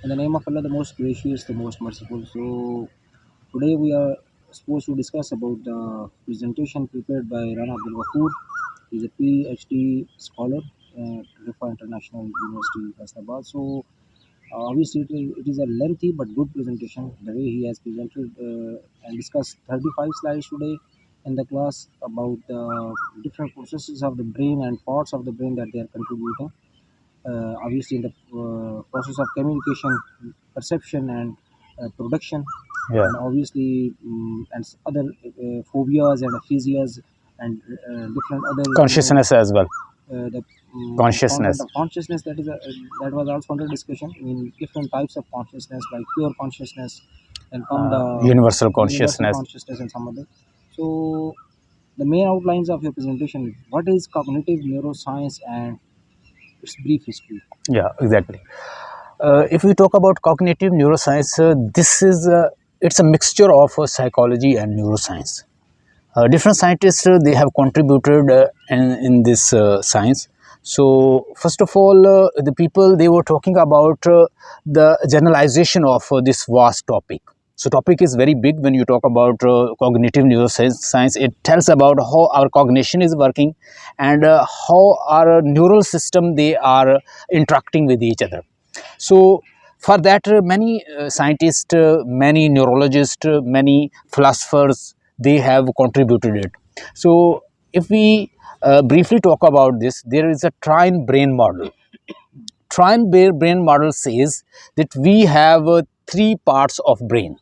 In the name of Allah, the most gracious, the most merciful. So today we are supposed to discuss about the presentation prepared by Rana Abdul Ghafoor. He's a PhD scholar at Rifa International University, Hyderabad. So obviously it is a lengthy but good presentation. The way he has presented and discussed 35 slides today in the class about the different processes of the brain and parts of the brain that they are contributing obviously in the process of communication, perception, and production, Yeah, and obviously and other phobias and aphasias and different other consciousness as well. the content Consciousness. of consciousness that was also under discussion. I mean, different types of consciousness like pure consciousness, and come the Universal universal consciousness. consciousness and some other. So the main outlines of your presentation is what is cognitive neuroscience and its brief history. Yeah, exactly. If we talk about cognitive neuroscience, this is it's a mixture of psychology and neuroscience. Different scientists they have contributed in this science. So first of all, the people they were talking about the generalization of this vast topic. So topic is very big. When you talk about cognitive neuroscience, it tells about how our cognition is working and how our neural system they are interacting with each other. So for that, many scientists, many neurologists, many philosophers, they have contributed it. So if we briefly talk about this, there is a trine brain model. Trine brain model says that we have three parts of brain.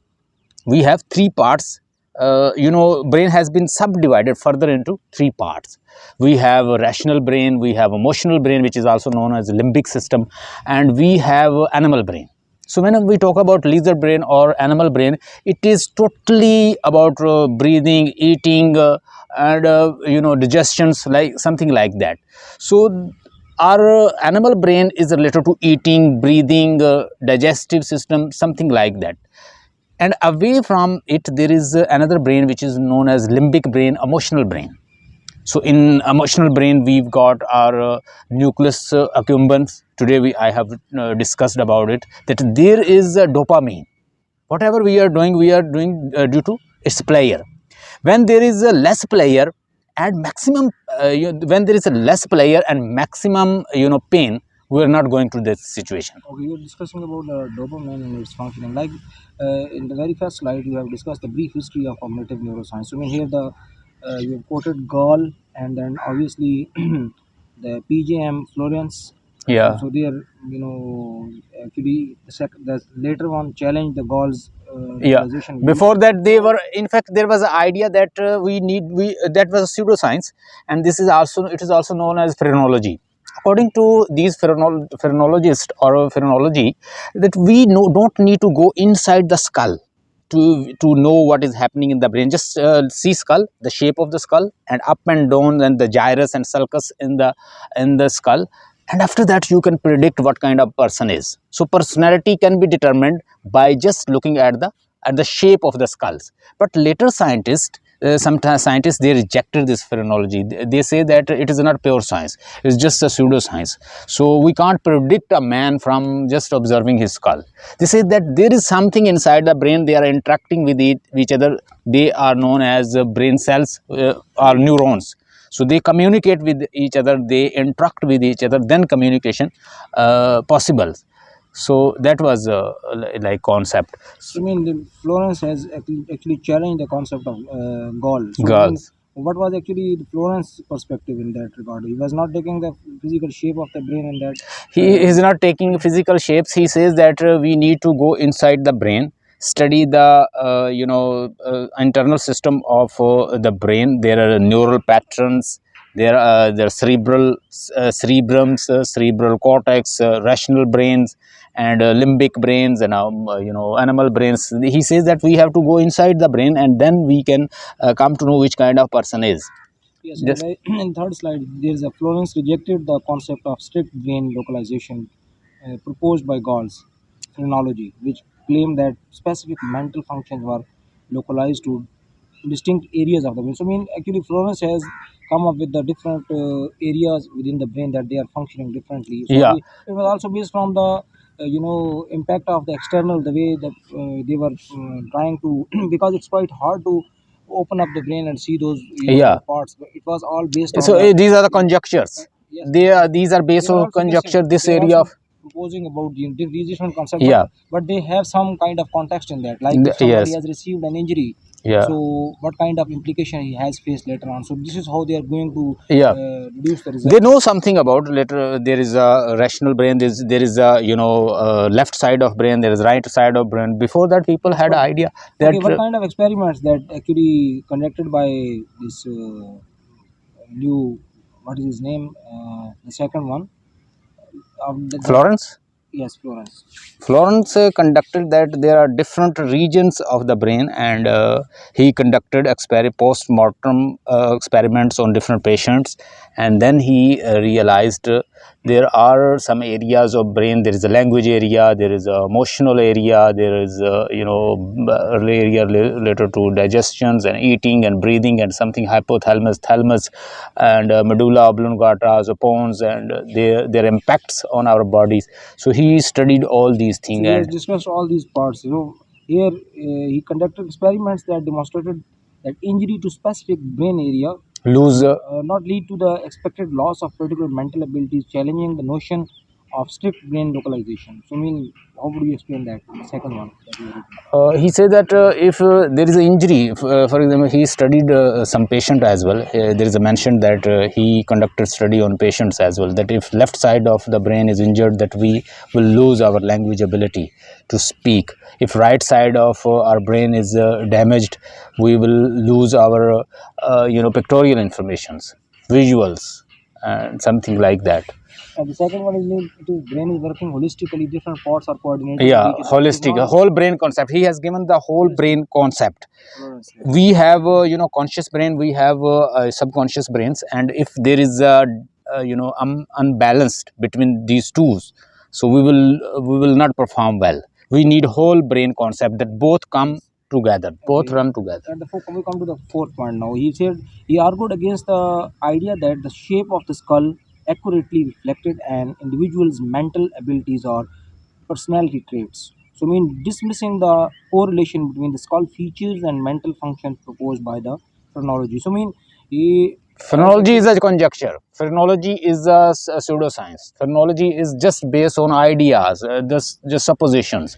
We have three parts. Brain has been subdivided further into three parts. We have a rational brain, we have emotional brain, which is also known as limbic system, and we have animal brain. So when we talk about lizard brain or animal brain, it is totally about breathing, eating, and digestions, like something like that. So our animal brain is related to eating, breathing, digestive system, something like that. And away from it there is another brain which is known as limbic brain, emotional brain. So in emotional brain we've got our nucleus accumbens. Today I have discussed about it, that there is a dopamine. Whatever we are doing due to its pleasure. When there is a less pleasure and maximum when there is a less pleasure and maximum pain, we are not going to this situation. Okay, you're discussing about dopamine and its functioning. Like in the very first slide, you have discussed the brief history of cognitive neuroscience. So, I mean, here you have quoted Gall and then obviously the PJM Florence. Yeah. So they are, actually the later one challenged the Gall's Yeah, realization view. before that they were, in fact there was an idea that we that was a pseudoscience, and this is also, it is also known as phrenology. According to these phrenologists or phrenology, that we don't need to go inside the skull to know what is happening in the brain. Just see skull, the shape of the skull, and up and down, and the gyrus and sulcus in the skull, and after that you can predict what kind of person is. So personality can be determined by just looking at the shape of the skulls. But later scientists, sometimes scientists, they rejected this phrenology. They say that it is not pure science, it's just a pseudoscience. So we can't predict a man from just observing his skull. They say that there is something inside the brain, they are interacting with each other. They are known as brain cells or neurons. So they communicate with each other, they interact with each other, then communication possible. So that was like concept. So, I mean, the Florence has actually challenged the concept of Gall. So, I mean, Girls. what was actually the Florence perspective in that regard? He was not taking the physical shape of the brain in that. He is not taking physical shapes. He says that we need to go inside the brain, study the internal system of the brain. There are neural patterns, there are cerebral cerebrums, cerebral cortex, rational brains, and limbic brains, and animal brains. He says that we have to go inside the brain, and then we can come to know which kind of person is. Yes, Just in third slide, there is a Florence rejected the concept of strict brain localization proposed by Gall's phrenology, which claimed that specific mental functions were localized to distinct areas of the brain. So, I mean, actually, Florence has come up with the different areas within the brain that they are functioning differently. So, yeah. it was also based from the impact of the external, the way that they were trying to because it's quite hard to open up the brain and see those Yeah. parts. But it was all based on So the these are the conjectures. yes. These are They based are on also conjecture. guessing. This They are area of also proposing about these different concepts, yeah. but they have some kind of context in that. Like if somebody Yes. has received an injury, Yeah. so what kind of implication he has faced later on. So this is how they are going to Yeah. deduce the They results. know something about later. There is a rational brain. There is a left side of brain. There is right side of brain. Before that, people Yes, had but an idea that okay, what kind of experiments that actually conducted by this new, what is his name? The second one of the Florence. yes, Florence. Florence conducted that there are different regions of the brain, and he conducted post-mortem experiments on different patients, and then he realized there are some areas of brain. There is a language area, there is a emotional area, there is area related to digestions and eating and breathing, and something hypothalamus, thalamus, and medulla oblongata, the pons, and their impacts on our bodies. So he studied all these So things, he has and discussed all these parts. Here he conducted experiments that demonstrated that injury to specific brain area lose not lead to the expected loss of particular mental abilities, challenging the notion of strict brain localization. So, I mean, how would you explain that? The second one that you were written. he said that if there is an injury, for example, he studied some patient as well. There is a mention that he conducted study on patients as well, that if left side of the brain is injured, that we will lose our language ability to speak. If right side of our brain is damaged, we will lose our pictorial informations, visuals, and something like that. And the second one is it is brain is working holistically. Different parts are coordinating with Yeah, each other. It is holistic, not a whole brain concept. He has given the whole holistic. brain concept. Yes, yes. We have conscious brain, we have subconscious brains, and if there is a unbalanced between these two, so we will not perform well. We need whole brain concept, that both come Yes. together, both Okay. run together. And we come to the fourth point now. He said he argued against the idea that the shape of the skull accurately reflected an individual's mental abilities or personality traits. So, I mean, dismissing the correlation between the skull features and mental functions proposed by the phrenology. So, I mean, he has Phrenology is actually a conjecture. Phrenology is a pseudoscience. Phrenology is just based on ideas, just suppositions.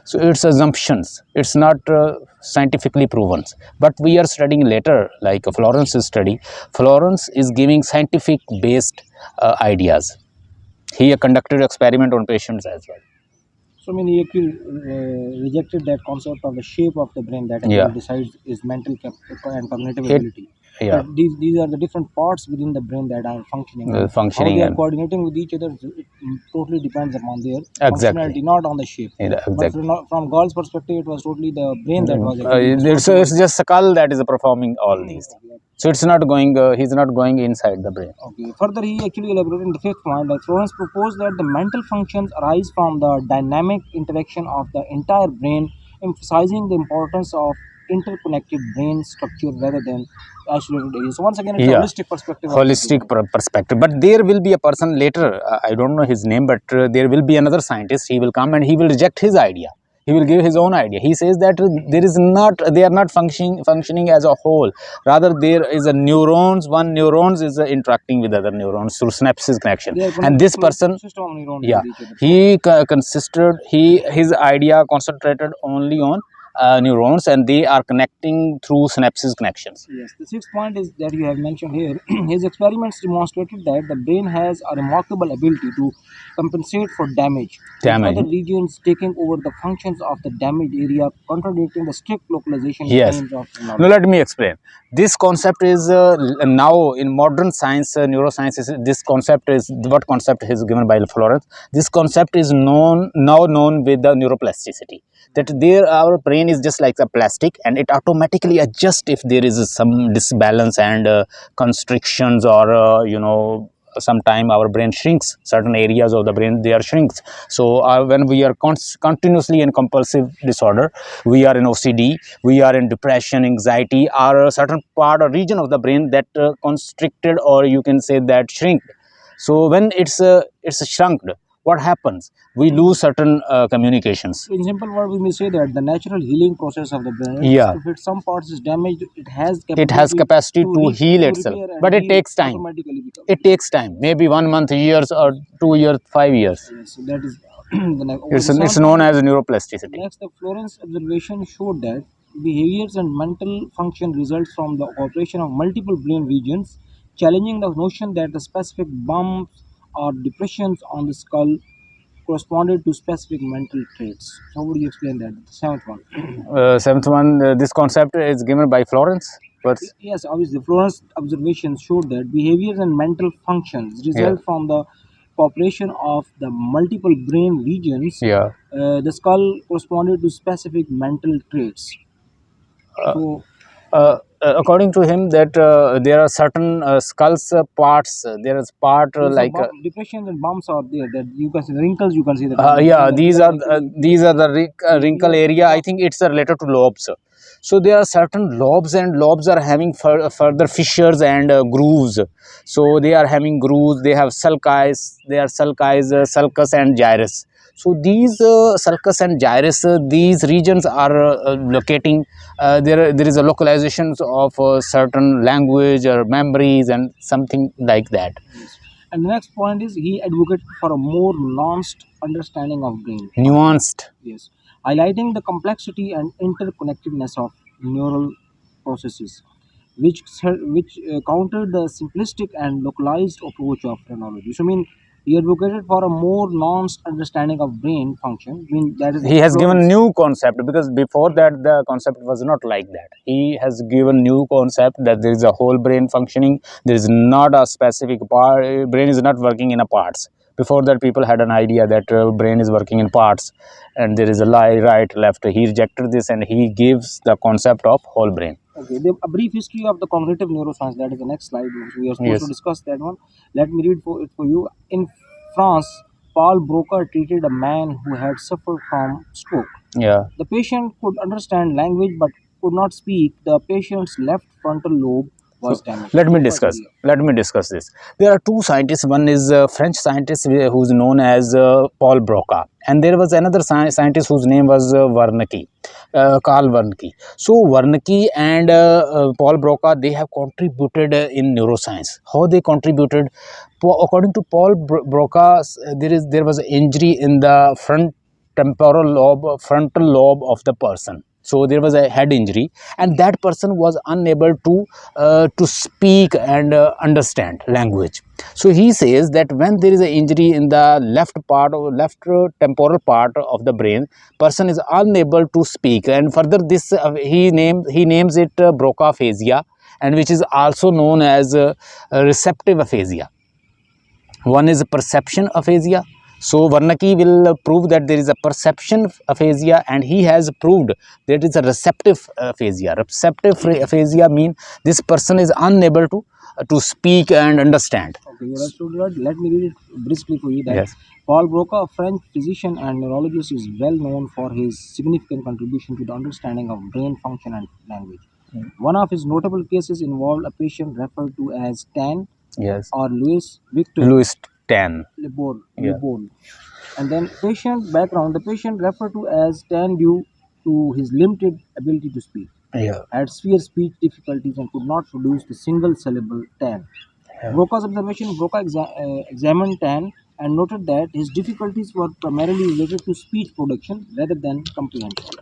So it's assumptions. It's not scientifically proven. But we are studying later, like Florence's study. Florence is giving scientific based ideas. He conducted experiment on patients as well. so many actually rejected that concept of the shape of the brain that Yeah. actually decides is mental and cognitive It, ability. yeah. That these are the different parts within the brain that are functioning, and how Functioning they are and coordinating with each other. It totally depends upon their exactly. functionality, not on the shape. Yeah, But exactly. from girl's perspective, it was totally the brain that was actually It's responsible. just skull that is performing all these things. So it's not going. He's not going inside the brain. Okay. Further, he actually elaborated in the fifth point that Florence proposed that the mental functions arise from the dynamic interaction of the entire brain, emphasizing the importance of interconnected brain structure rather than isolated areas. So once again, it's a Yeah, holistic perspective of holistic everything. perspective. But there will be a person later. I don't know his name, but there will be another scientist. He will come and he will reject his idea. He will give his own idea. He says that there is not. They are not functioning as a whole. Rather, there is a neurons. One neurons is interacting with other neurons through synapses connection. They are And connected this through person, system of neurons yeah, with each other. So he consisted. His idea concentrated only on neurons, and they are connecting through synapses connections. yes, the sixth point is that you have mentioned here. His experiments demonstrated that the brain has a remarkable ability to compensate for damage, with other Damage. regions taking over the functions of the damaged area, contradicting the strict localization Yes. claims of Now phrenology. let me explain. This concept is now in modern science, neuroscience. This concept is what concept is given by Florence. This concept is known with the neuroplasticity. That there, our brain is just like a plastic, and it automatically adjusts if there is some disbalance and constrictions, or sometime our brain shrinks. Certain areas of the brain, they are shrinks. So when we are continuously in compulsive disorder, we are in OCD, we are in depression, anxiety, or a certain part or region of the brain that constricted, or you can say that shrink. So when it's shrunk, what happens? We lose certain communications. In simple word, we may say that the natural healing process of the brain, Yeah, if some parts is damaged, it has it has capacity to heal to itself, repair and but it heal takes time. automatically. Become. It takes time, maybe 1 month, years, or 2 years, 5 years. Yes, so that is the next. It's, The it's seventh known one. as neuroplasticity. Next, the Florence observation showed that behaviors and mental function results from the operation of multiple brain regions, challenging the notion that the specific bumps or depressions on the skull corresponded to specific mental traits. So, how would you explain that? The seventh one. Seventh one, this concept is given by Florence. But Yes, obviously, Florence observations showed that behaviors and mental functions yeah, result from the cooperation of the multiple brain regions. yeah. The skull corresponded to specific mental traits. Uh, So, According to him, that there are certain skulls parts. There is part there is a like bump, depressions and bumps are there that you can see the wrinkles. You can see that yeah, wrinkles these are the wrinkle area. I yeah, think it's related to lobes. So there are certain lobes, and lobes are having further fissures and grooves. So they are having grooves. They have sulci. They are sulci, sulcus and gyrus. So these sulcus and gyrus, these regions are locating. There is a localizations of certain language or memories and something like that. yes. And the next point is he advocated for a more nuanced understanding of brain function. Nuanced. Yes, highlighting the complexity and interconnectedness of neural processes, which countered the simplistic and localized approach of phrenology. So, I mean, he advocated for a more nuanced understanding of brain function. I mean, that is He has given Florence. new concept, because before that the concept was not like that. He has given new concept that there is a whole brain functioning. There is not a specific part. Brain is not working in a parts. Before that, people had an idea that brain is working in parts, and there is a lie, right, left. He rejected this, and he gives the concept of whole brain. Okay, a brief history of the cognitive neuroscience. That is the next slide. We are supposed to Yes. discuss that one. Let me read for it for you. In France, Paul Broca treated a man who had suffered from stroke. Yeah. The patient could understand language but could not speak. The patient's left frontal lobe So was damaged. let me So far, so discuss. clear. Let me discuss this. There are two scientists. One is a French scientist who's known as Paul Broca, and there was another scientist whose name was Wernicke, Carl Wernicke. So Wernicke and Paul Broca, they have contributed in neuroscience. How they contributed? According to Paul Broca, there was an injury in the frontal lobe of the person. So there was a head injury, and that person was unable to speak and understand language. So he says that when there is an injury in the left part or left temporal part of the brain, person is unable to speak, and further this he names it Broca aphasia, and which is also known as receptive aphasia. One is perception aphasia. So Wernicke will prove that there is a perception aphasia, and he has proved that it is a receptive aphasia. Receptive aphasia means this person is unable to speak and understand. Okay, you're absolutely right. Let me read it briskly for you. That Yes. Paul Broca, a French physician and neurologist, is well known for his significant contribution to the understanding of brain function and language. One of his notable cases involved a patient referred to as Tan Yes. or Louis Victor Louis Tan. Yeah. Lebon. And then patient background, the patient referred to as Tan due to his limited ability to speak, Yeah. had severe speech difficulties and could not produce the single syllable Tan. Yeah. Broca's observation, examined Tan and noted that his difficulties were primarily related to speech production rather than comprehension.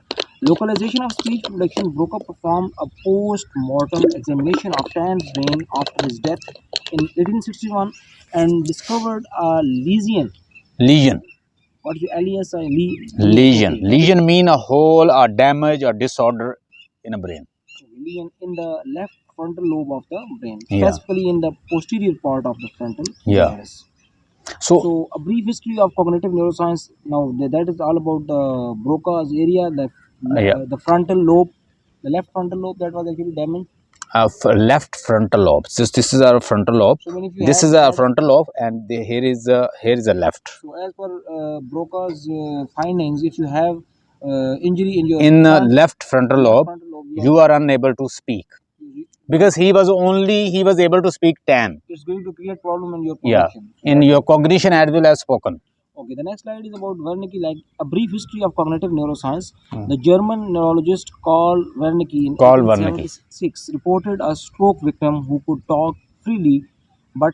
Localization of speech production, Broca performed a post-mortem examination of Tan's brain after his death in 1861 and discovered a lesion. Lesion. What is the LESI? Lesion. Okay, Lesion mean a hole or damage or disorder in a brain. lesion in the left frontal lobe of the brain, Yeah. specifically in the posterior part of the frontal Yeah. gyrus. So So, a brief history of cognitive neuroscience. Now, that is all about the Broca's area, yeah. the frontal lobe, the left frontal lobe that was actually damaged. Left frontal lobe. This is our frontal lobe. So, when if you This have is our that, frontal lobe, and here is a left. so as per Broca's findings, if you have injury in your In left frontal lobe, frontal lobe, you are unable to speak, because he was able to speak Tan. it's going to create problem in your Yeah, production. So in your cognition as well as spoken. Okay, the next slide is about Wernicke, like a brief history of cognitive neuroscience. Hmm. The German neurologist Karl Wernicke in Call Wernicke. 1876 reported a stroke victim who could talk freely, but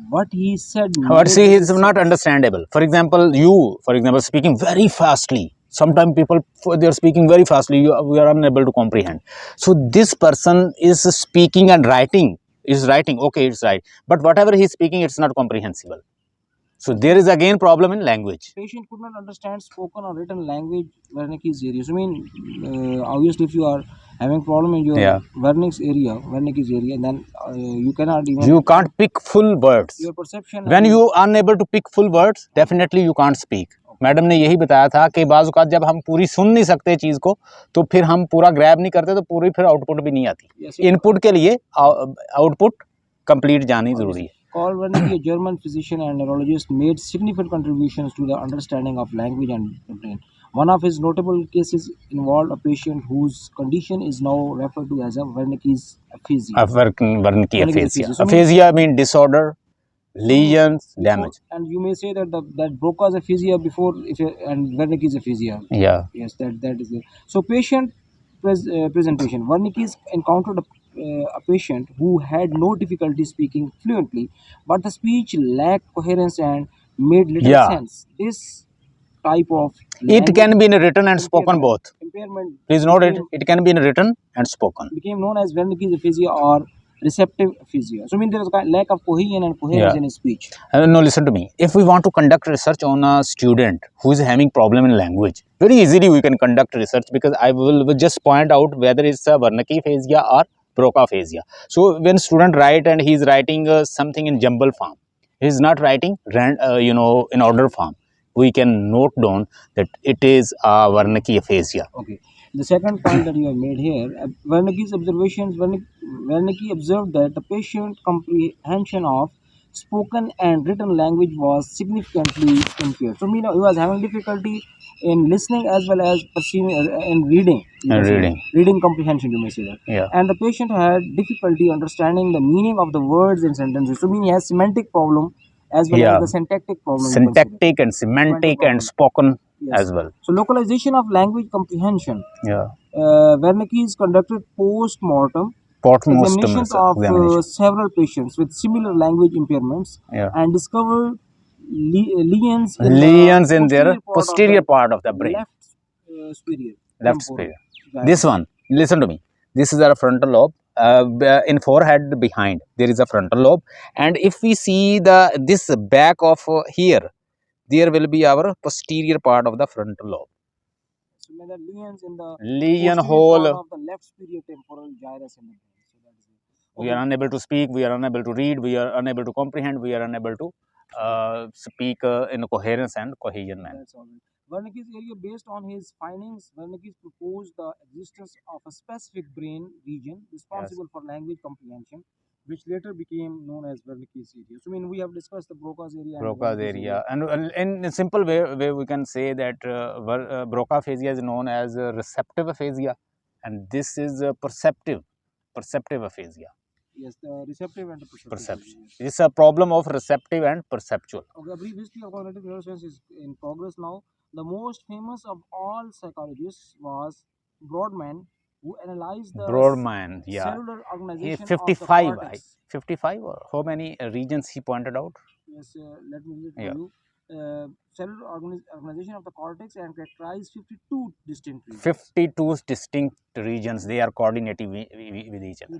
what he said But made see, little it's not sense. understandable. For example, you, for example, speaking very fastly. Sometimes people, they are speaking very fastly. We are unable to comprehend. So this person is speaking and writing. Is writing. Okay, it's right. But whatever he is speaking, it's not comprehensible. So Yes, there is again problem in language. patient could not understand spoken or written language Wernicke's area. So, I mean, obviously, if you are having problem in your Yeah. Wernicke's area, then you cannot You even can't pick full words. your perception When and you are unable to pick full words, definitely you can't speak. Madam ने यही बताया था कि बाज़ औक़ात जब हम पूरी सुन नहीं सकते चीज़ को, तो फिर हम पूरा ग्रैब नहीं करते, तो पूरी फिर आउटपुट भी नहीं आती. yes, इनपुट के लिए आउटपुट कंप्लीट जानी ज़रूरी obviously. है. Carl Wernicke, a German physician and neurologist, made significant contributions to the understanding of language and the brain. One of his notable cases involved a patient whose condition is now referred to as a Wernicke's aphasia. वर्न की Wernicke's aphasia. aphasia. So, mean, Aphasia mean disorder, so lesions, before, damage. and you may say that that Broca's aphasia before, if and Wernicke's aphasia. Yeah. Yes, that is it. So, patient presentation. Wernicke's encountered a patient who had no difficulty speaking fluently, but the speech lacked coherence and made little Yeah. sense. This type of It can be in written and spoken impairment, both. impairment Please note it. became, It can be in written and spoken. became known as Wernicke's aphasia or receptive aphasia. So, I mean, there is a lack of cohesion and coherence Yeah. in his speech. No, listen to me. If we want to conduct research on a student who is having problem in language, very easily we can conduct research, because I will just point out whether it's a Wernicke aphasia or Broca aphasia. So when student write and he is writing something in jumble form, he is not writing in order form, we can note down that it is a Wernicke aphasia. Okay. The second point that you have made here, Wernicke's observations, Wernicke observed that the patient comprehension of spoken and written language was significantly impaired. So, he was having difficulty in listening as well as perceiving in reading. You And can say that. reading. Reading comprehension, you may say that. Yeah. And the patient had difficulty understanding the meaning of the words in sentences. So, he has semantic problem as well as Yeah. the syntactic problem. You can say that. Syntactic and semantic and problem. spoken Yes. as well. So, localization of language comprehension. Yeah. Wernicke's conducted post-mortem Postmortem examinations of examination. several patients with similar language impairments Yeah. and discovered lesions in Lesions in their the posterior part of the brain. left superior Left temporal superior. gyrus. This one, listen to me. This is our frontal lobe. In forehead behind, there is a frontal lobe, and if we see this back of here, there will be our posterior part of the frontal lobe. So, there are lesions in the Lesion posterior part hole. of the left superior temporal gyrus in the brain. So, that is it. We are unable to speak. We are unable to read. We are unable to comprehend. We are unable to speak in a coherence and cohesion manner. That's all right. Wernicke's area, based on his findings, Wernicke proposed the existence of a specific brain region responsible for language comprehension, which later became known as Wernicke's area. So, we have discussed the Broca's area and Broca's Wernicke's area, and in a simple way we can say that Broca aphasia is known as receptive aphasia, and this is perceptive aphasia. Yes, the receptive and the Perception. yes. It's a problem of receptive and perceptual. Okay, a brief history of cognitive neuroscience is in progress now. The most famous of all psychologists was Brodmann, who analyzed the Broadman, yeah. cellular He organization of the 55, cortex. 55 or how many regions he pointed out? Yes, let me read it for Yeah. you. Cellular organization of the cortex and characterized 52 distinct regions. 52 distinct regions, they are coordinating with each other.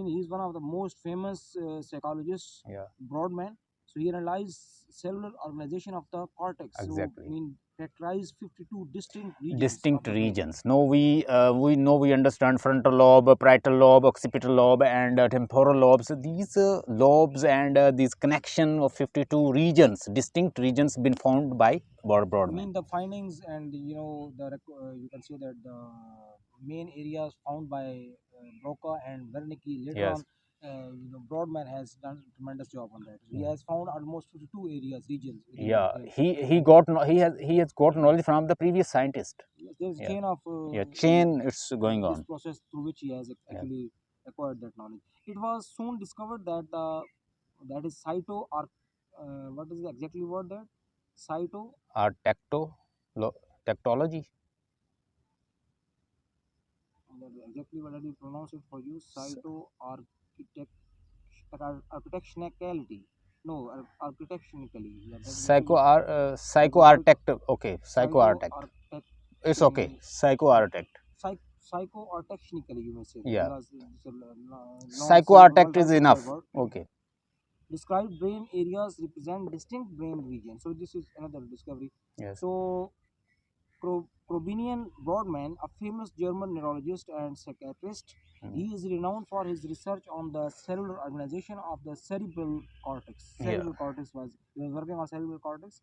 He's one of the most famous psychologists, Yeah. Brodmann. So he analyzed cellular organization of the cortex. Exactly. So, characterized 52 distinct regions. Distinct regions. Now we understand frontal lobe, parietal lobe, occipital lobe, and temporal lobes. These lobes and these connection of 52 regions, distinct regions, been found by Brodmann. The findings and you can say that the main areas found by Broca and Wernicke later Yes. on. Brodmann has done a tremendous job on that. He has found almost 52 areas, regions. Yeah, he has got knowledge from the previous scientist. Yes, there's a Yeah. chain of Chain it's going this on. process through which he has actually acquired that knowledge. It was soon discovered that that is cyto or what is the exactly word there? Cyto. or tectology. Exactly what did you pronounce it for you? Cyto architectionality. No, architectonically. Yeah, that is little bit. Psychoarchitect. Okay, Psycho psychoarchitect. It's okay. architecturally. Psychoarchitect. Psycho or technically, you may say that, Yeah. because it's a non say Psychoarchitect is multiplier enough. word. Okay. Described brain areas represent distinct brain regions. So this is another discovery. Yes. So Krobinian Brodmann, a famous German neurologist and psychiatrist, Mm. he is renowned for his research on the cellular organization of the cerebral cortex. Yeah. He was working on cerebral cortex,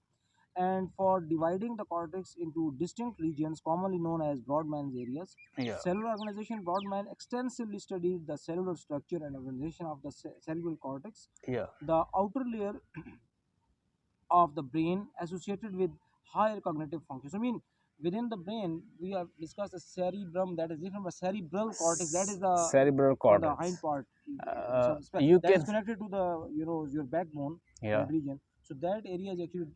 and for dividing the cortex into distinct regions commonly known as Brodmann's areas. Yeah. Cellular organization. Brodmann extensively studied the cellular structure and organization of the cerebral cortex, Yeah. the outer layer of the brain associated with higher cognitive functions. I mean, within the brain, we have discussed the cerebrum, that is different from cerebral cortex. That is the Cerebral on the hind cortex. part. You That is can. connected to the your backbone, Yeah. that region. So that area is actually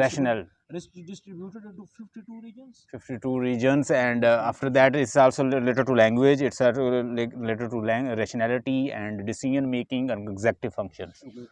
Rational. distributed into 52 regions. 52 regions, and Right. after that it's also related to language, it's also related to rationality and decision making and executive functions. Okay.